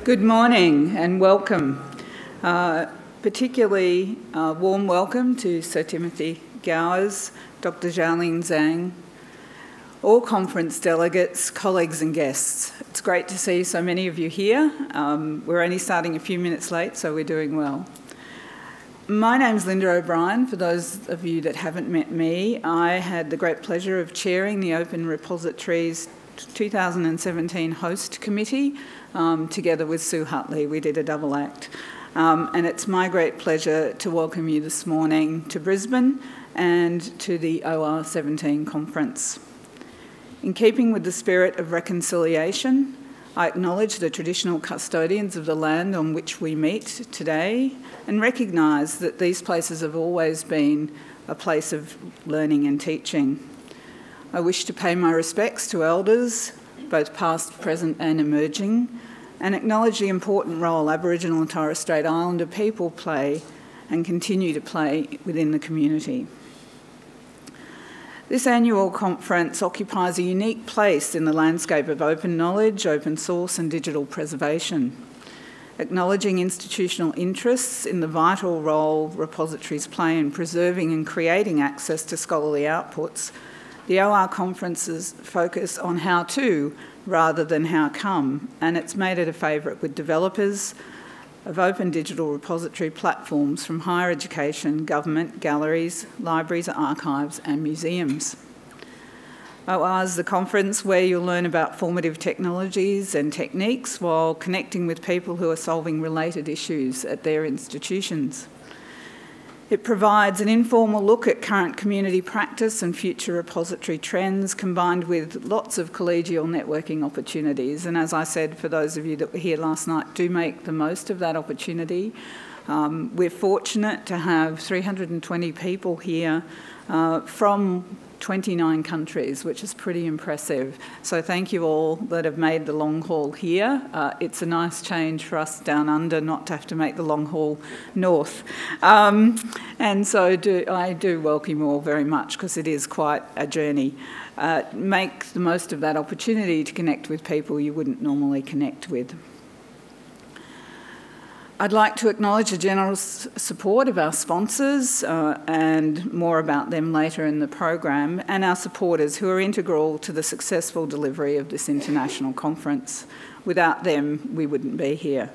Good morning and welcome. Particularly warm welcome to Sir Timothy Gowers, Dr. Xiaoling Zhang, all conference delegates, colleagues and guests. It's great to see so many of you here. We're only starting a few minutes late, so we're doing well. My name's Linda O'Brien. For those of you that haven't met me, I had the great pleasure of chairing the Open Repositories 2017 Host Committee together with Sue Hutley. We did a double act. And it's my great pleasure to welcome you this morning to Brisbane and to the OR17 conference. In keeping with the spirit of reconciliation, I acknowledge the traditional custodians of the land on which we meet today and recognise that these places have always been a place of learning and teaching. I wish to pay my respects to elders, both past, present and emerging, and acknowledge the important role Aboriginal and Torres Strait Islander people play and continue to play within the community. This annual conference occupies a unique place in the landscape of open knowledge, open source and digital preservation. Acknowledging institutional interests in the vital role repositories play in preserving and creating access to scholarly outputs, the OR conferences focus on how to rather than how come, and it's made it a favourite with developers of open digital repository platforms from higher education, government, galleries, libraries, archives and museums. OR is the conference where you'll learn about formative technologies and techniques while connecting with people who are solving related issues at their institutions. It provides an informal look at current community practice and future repository trends, combined with lots of collegial networking opportunities. And as I said, for those of you that were here last night, do make the most of that opportunity. We're fortunate to have 320 people here from 29 countries, which is pretty impressive. So thank you all that have made the long haul here. It's a nice change for us down under not to have to make the long haul north. And so I do welcome you all very much because it is quite a journey. Make the most of that opportunity to connect with people you wouldn't normally connect with. I'd like to acknowledge the generous support of our sponsors and more about them later in the program, and our supporters who are integral to the successful delivery of this international conference. Without them, we wouldn't be here.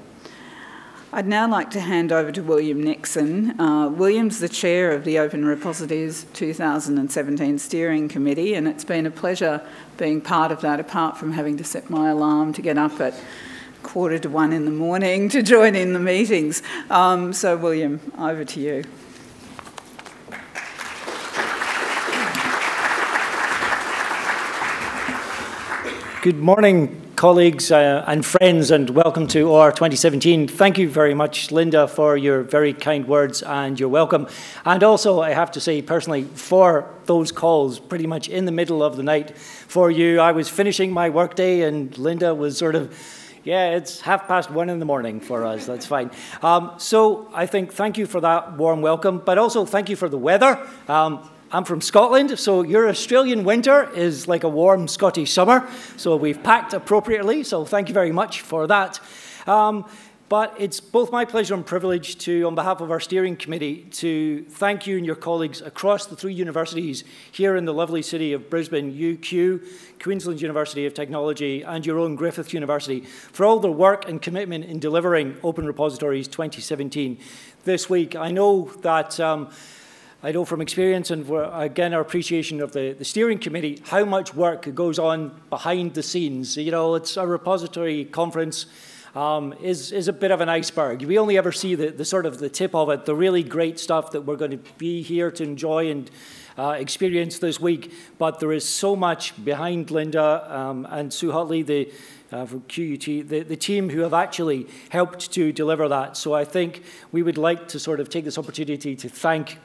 I'd now like to hand over to William Nixon. William's the chair of the Open Repositories 2017 Steering Committee, and it's been a pleasure being part of that, apart from having to set my alarm to get up at 1:45 in the morning to join in the meetings. So William, over to you. Good morning, colleagues and friends, and welcome to OR 2017. Thank you very much, Linda, for your very kind words and your welcome. And also, I have to say personally, for those calls pretty much in the middle of the night for you. I was finishing my workday and Linda was sort of, yeah, it's 1:30 in the morning for us, that's fine. So I think thank you for that warm welcome, but also thank you for the weather. I'm from Scotland, so your Australian winter is like a warm Scottish summer, so we've packed appropriately, so thank you very much for that. But it's both my pleasure and privilege to, on behalf of our steering committee, to thank you and your colleagues across the 3 universities here in the lovely city of Brisbane, UQ, Queensland University of Technology, and your own Griffith University, for all their work and commitment in delivering Open Repositories 2017 this week. I know that I know from experience and again our appreciation of the steering committee how much work goes on behind the scenes. You know, it's a repository conference. Is a bit of an iceberg. We only ever see the sort of the tip of it, the really great stuff that we're going to be here to enjoy and experience this week. But there is so much behind Linda and Sue Hutley, from QUT, the team who have actually helped to deliver that. So I think we would like to sort of take this opportunity to thank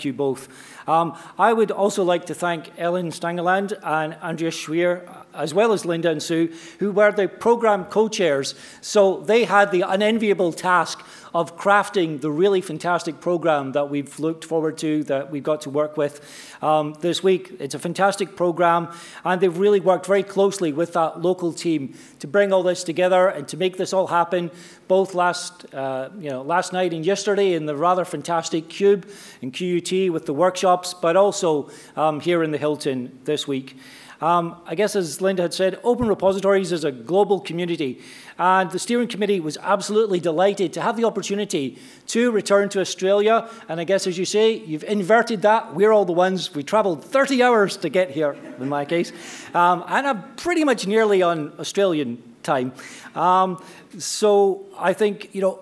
you both. I would also like to thank Ellen Stangeland and Andrea Schweer, as well as Linda and Sue, who were the program co-chairs. So they had the unenviable task of crafting the really fantastic program that we've looked forward to, that we've got to work with this week. It's a fantastic program, and they've really worked very closely with that local team to bring all this together and to make this all happen, both last night and yesterday in the rather fantastic Cube in QUT with the workshops, but also here in the Hilton this week. I guess, as Linda had said, Open Repositories is a global community, and the steering committee was absolutely delighted to have the opportunity to return to Australia. And I guess, as you say, you've inverted that. We're all the ones. We travelled 30 hours to get here, in my case, and I'm pretty much nearly on Australian time. So I think, you know,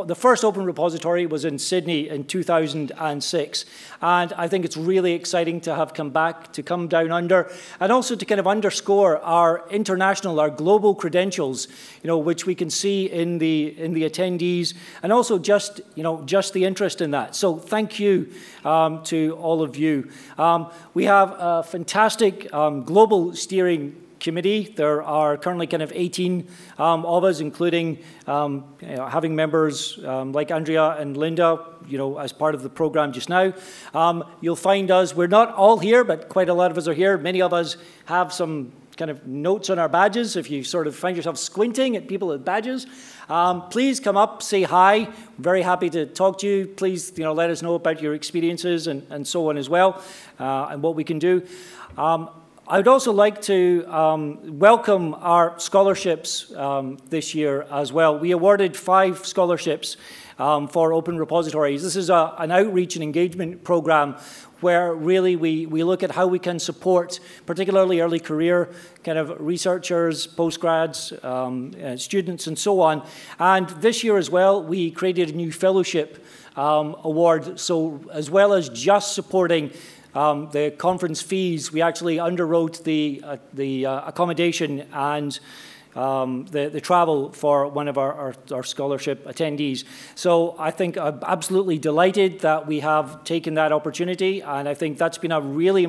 the first Open Repository was in Sydney in 2006, and I think it's really exciting to have come down under, and also to kind of underscore our international, our global credentials, you know, which we can see in the attendees, and also just the interest in that. So thank you to all of you. We have a fantastic global steering committee. There are currently kind of 18 of us, including having members like Andrea and Linda, you know, as part of the program just now. You'll find us, we're not all here, but quite a lot of us are here. Many of us have some kind of notes on our badges. If you sort of find yourself squinting at people with badges, please come up, say hi. I'm very happy to talk to you. Please, you know, let us know about your experiences and so on as well, and what we can do. I would also like to welcome our scholarships this year as well. We awarded 5 scholarships for Open Repositories. This is an outreach and engagement program where really we look at how we can support particularly early career kind of researchers, postgrads, students and so on. And this year as well, we created a new fellowship award. So as well as just supporting the conference fees, we actually underwrote the accommodation and the travel for one of our scholarship attendees. So I think I'm absolutely delighted that we have taken that opportunity, and I think that's been a really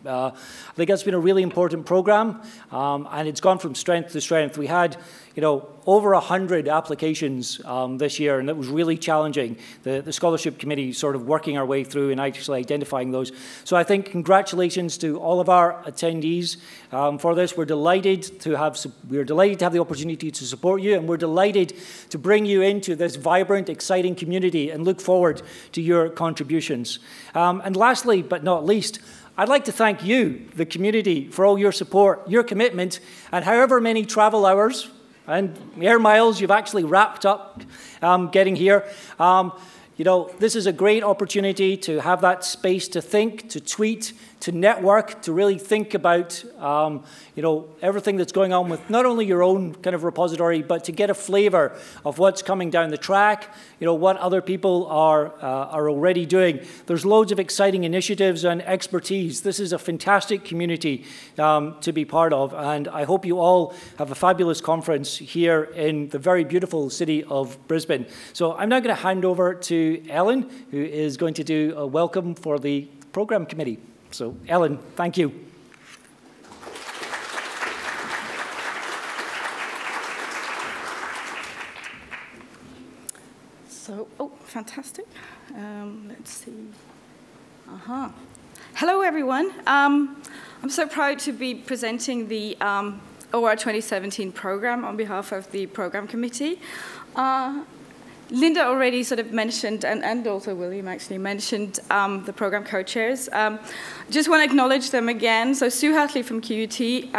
important program, and it's gone from strength to strength. We had, you know, over 100 applications this year, and it was really challenging. The scholarship committee sort of working our way through and actually identifying those. So I think congratulations to all of our attendees for this. We're delighted to have the opportunity to support you, and we're delighted to bring you into this vibrant, exciting community and look forward to your contributions. And lastly, but not least, I'd like to thank you, the community, for all your support, your commitment, and however many travel hours and air miles you've actually wrapped up getting here. You know, this is a great opportunity to have that space to think, to tweet, to network, to really think about, you know, everything that's going on with not only your own kind of repository, but to get a flavor of what's coming down the track, you know, what other people are already doing. There's loads of exciting initiatives and expertise. This is a fantastic community to be part of, and I hope you all have a fabulous conference here in the very beautiful city of Brisbane. So I'm now going to hand over to Ellen, who is going to do a welcome for the program committee. So, Ellen, thank you. So, fantastic. Let's see. Hello, everyone. I'm so proud to be presenting the OR 2017 program on behalf of the program committee. Linda already sort of mentioned, and also William actually mentioned, the program co-chairs. Just want to acknowledge them again. So Sue Hatley from QUT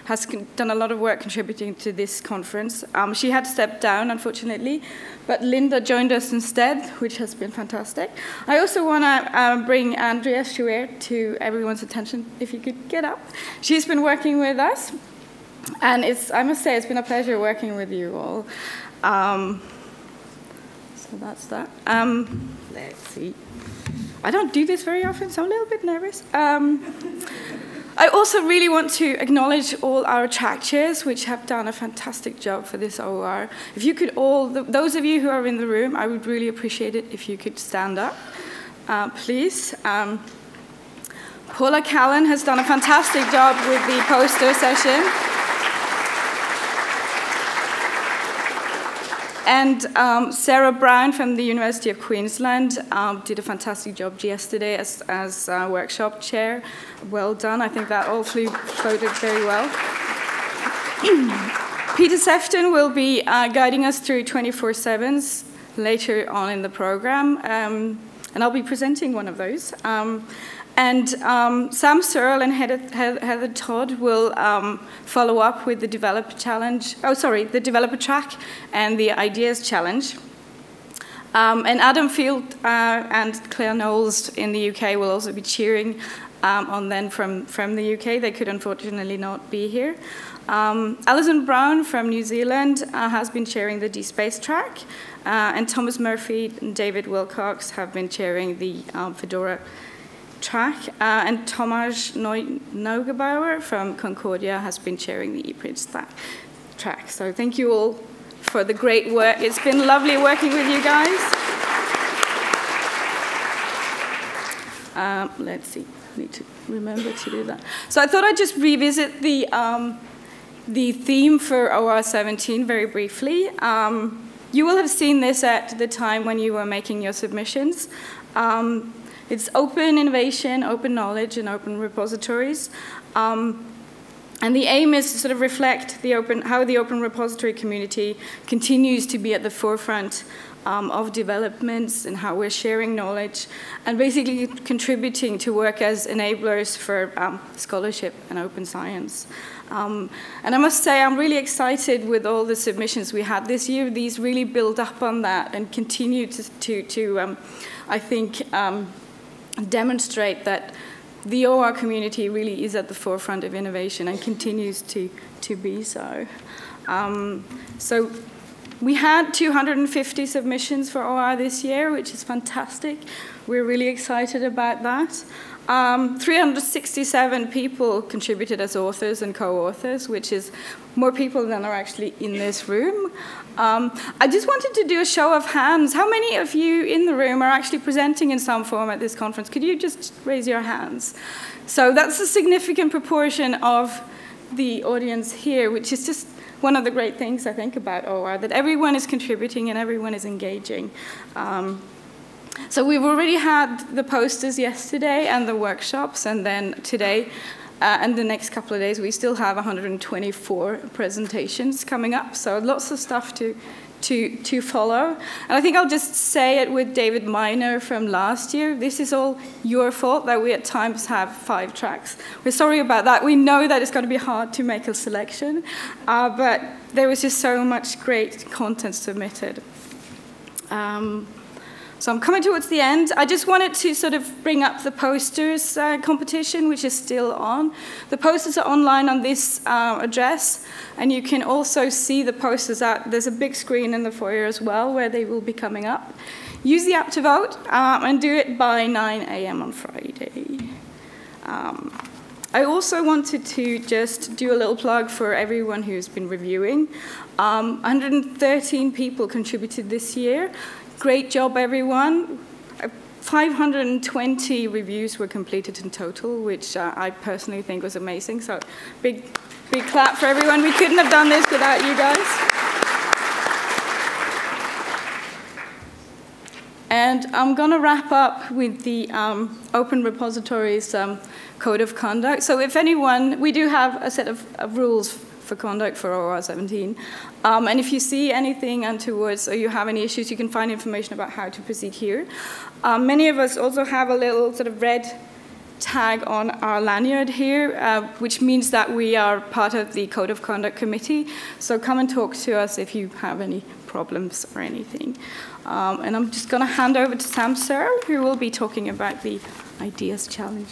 has done a lot of work contributing to this conference. She had stepped down, unfortunately, but Linda joined us instead, which has been fantastic. I also want to bring Andrea Schuer to everyone's attention, if you could get up. She's been working with us, and I must say, it's been a pleasure working with you all. So that's that. Let's see. I don't do this very often, so I'm a little bit nervous. I also really want to acknowledge all our track chairs, which have done a fantastic job for this OR. If you could all, those of you who are in the room, I would really appreciate it if you could stand up, please. Paula Callan has done a fantastic job with the poster session. And Sarah Brown from the University of Queensland did a fantastic job yesterday as workshop chair. Well done. I think that all floated very well. Peter Sefton will be guiding us through 24/7s later on in the program, and I'll be presenting one of those. And Sam Searle and Heather Todd will follow up with the developer challenge. Oh, sorry, the developer track and the ideas challenge. And Adam Field and Claire Knowles in the UK will also be cheering on them from the UK. They could unfortunately not be here. Alison Brown from New Zealand has been chairing the DSpace track, and Thomas Murphy and David Wilcox have been chairing the Fedora track, and Tomasz Neugebauer from Concordia has been chairing the ePridge track. So thank you all for the great work. It's been lovely working with you guys. Let's see, I need to remember to do that. So I thought I'd just revisit the theme for OR 17 very briefly. You will have seen this at the time when you were making your submissions. It's open innovation, open knowledge, and open repositories. And the aim is to sort of reflect how the open repository community continues to be at the forefront of developments and how we're sharing knowledge and basically contributing to work as enablers for scholarship and open science. And I must say, I'm really excited with all the submissions we had this year. These really build up on that and continue to I think, demonstrate that the OR community really is at the forefront of innovation and continues to be so. So we had 250 submissions for OR this year, which is fantastic. We're really excited about that. 367 people contributed as authors and co-authors, which is more people than are actually in this room. I just wanted to do a show of hands. How many of you in the room are actually presenting in some form at this conference? Could you just raise your hands? So that's a significant proportion of the audience here, which is just one of the great things I think about OR, that everyone is contributing and everyone is engaging. So we've already had the posters yesterday and the workshops, and then today and the next couple of days we still have 124 presentations coming up, so lots of stuff to follow. And I think I'll just say it with David Miner from last year. This is all your fault that we at times have 5 tracks. We're sorry about that. We know that it's going to be hard to make a selection, but there was just so much great content submitted. So I'm coming towards the end. I just wanted to sort of bring up the posters competition, which is still on. The posters are online on this address, and you can also see the posters out. There's a big screen in the foyer as well where they will be coming up. Use the app to vote, and do it by 9 a.m. on Friday. I also wanted to just do a little plug for everyone who's been reviewing. 113 people contributed this year. Great job, everyone. 520 reviews were completed in total, which I personally think was amazing. So big clap for everyone. We couldn't have done this without you guys. And I'm going to wrap up with the Open Repositories Code of Conduct. So if anyone, we do have a set of rules for conduct for OR 17. And if you see anything untowards or you have any issues, you can find information about how to proceed here. Many of us also have a little sort of red tag on our lanyard here, which means that we are part of the Code of Conduct Committee. So come and talk to us if you have any problems or anything. And I'm just going to hand over to Sam Searle, who will be talking about the Ideas Challenge.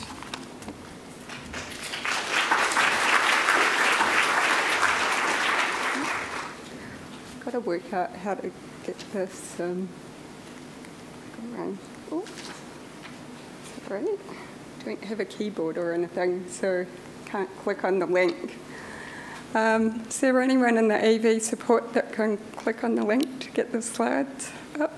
Got to work out how to get this around. Oh, sorry. Don't have a keyboard or anything, so can't click on the link. Is there anyone in the AV support that can click on the link to get the slides up?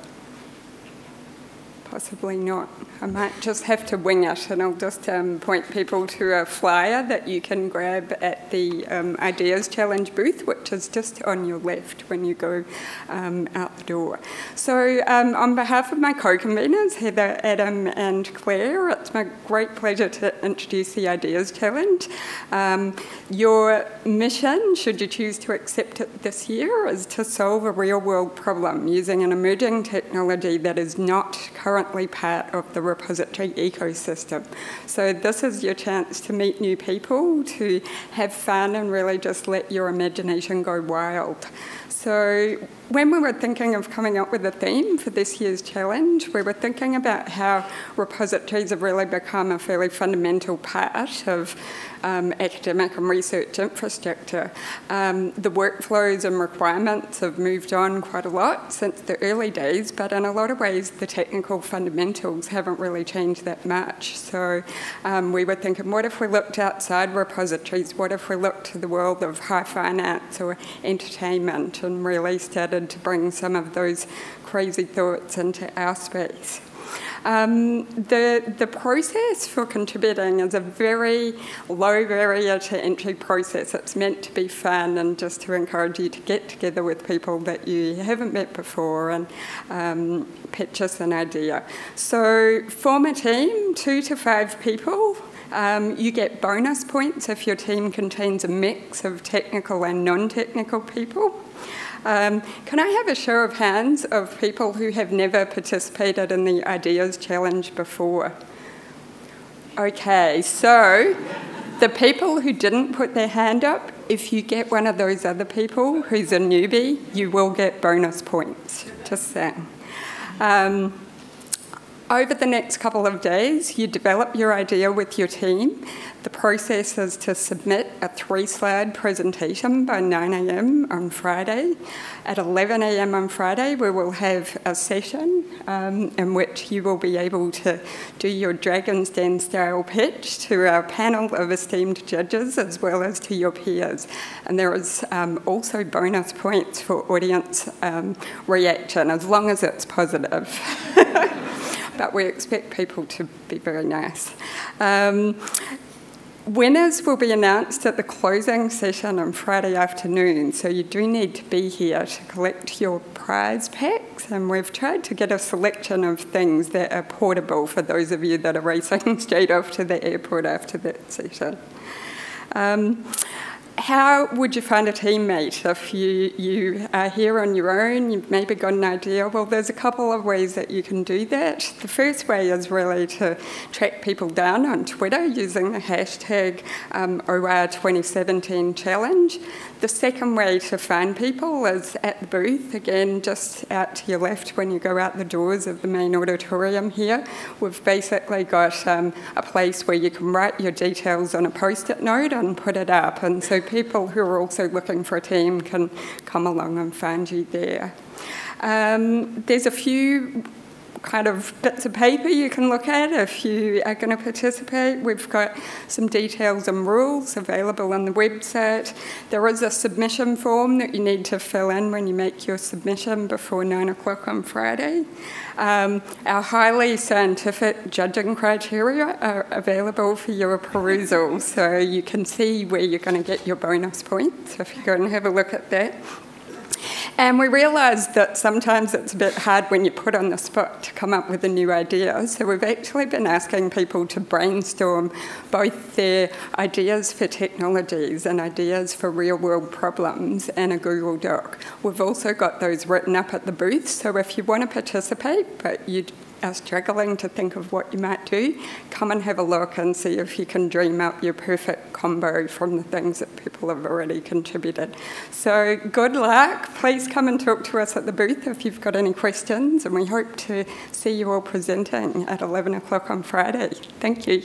Possibly not. I might just have to wing it, and I'll just point people to a flyer that you can grab at the Ideas Challenge booth, which is just on your left when you go out the door. So on behalf of my co-conveners, Heather, Adam and Claire, it's my great pleasure to introduce the Ideas Challenge. Your mission, should you choose to accept it this year, is to solve a real-world problem using an emerging technology that is not currently part of the repository ecosystem. So this is your chance to meet new people, to have fun and really just let your imagination go wild. So when we were thinking of coming up with a theme for this year's challenge, we were thinking about how repositories have really become a fairly fundamental part of academic and research infrastructure. The workflows and requirements have moved on quite a lot since the early days, but in a lot of ways the technical fundamentals haven't really changed that much. So we were thinking, what if we looked outside repositories? What if we looked to the world of high finance or entertainment and really started to bring some of those crazy thoughts into our space? The process for contributing is a very low barrier to entry process. It's meant to be fun and just to encourage you to get together with people that you haven't met before and pitch us an idea. So form a team, 2 to 5 people. You get bonus points if your team contains a mix of technical and non-technical people. Can I have a show of hands of people who have never participated in the Ideas Challenge before? Okay, so the people who didn't put their hand up, if you get one of those other people who's a newbie, you will get bonus points, just saying. Over the next couple of days, you develop your idea with your team. The process is to submit a 3-slide presentation by 9 a.m. on Friday. At 11 a.m. on Friday, we will have a session in which you will be able to do your Dragon's Den style pitch to our panel of esteemed judges as well as to your peers. And there is also bonus points for audience reaction, as long as it's positive. But we expect people to be very nice. Winners will be announced at the closing session on Friday afternoon, so you do need to be here to collect your prize packs, and we've tried to get a selection of things that are portable for those of you that are racing straight off to the airport after that session. How would you find a teammate if you are here on your own, you've maybe got an idea? Well, there's a couple of ways that you can do that. The first way is really to track people down on Twitter using the hashtag OR2017 challenge. The second way to find people is at the booth, again, just out to your left when you go out the doors of the main auditorium here. We've basically got a place where you can write your details on a post-it note and put it up, and so people who are also looking for a team can come along and find you there. There's a few kind of bits of paper you can look at if you are going to participate. We've got some details and rules available on the website. There is a submission form that you need to fill in when you make your submission before 9 o'clock on Friday. Our highly scientific judging criteria are available for your perusal, so you can see where you're going to get your bonus points if you go and have a look at that. And we realised that sometimes it's a bit hard when you're put on the spot to come up with a new idea. So we've actually been asking people to brainstorm both their ideas for technologies and ideas for real-world problems in a Google Doc. We've also got those written up at the booth, so if you want to participate but you are struggling to think of what you might do, come and have a look and see if you can dream up your perfect combo from the things that people have already contributed. So good luck. Please come and talk to us at the booth if you've got any questions, and we hope to see you all presenting at 11 o'clock on Friday. Thank you.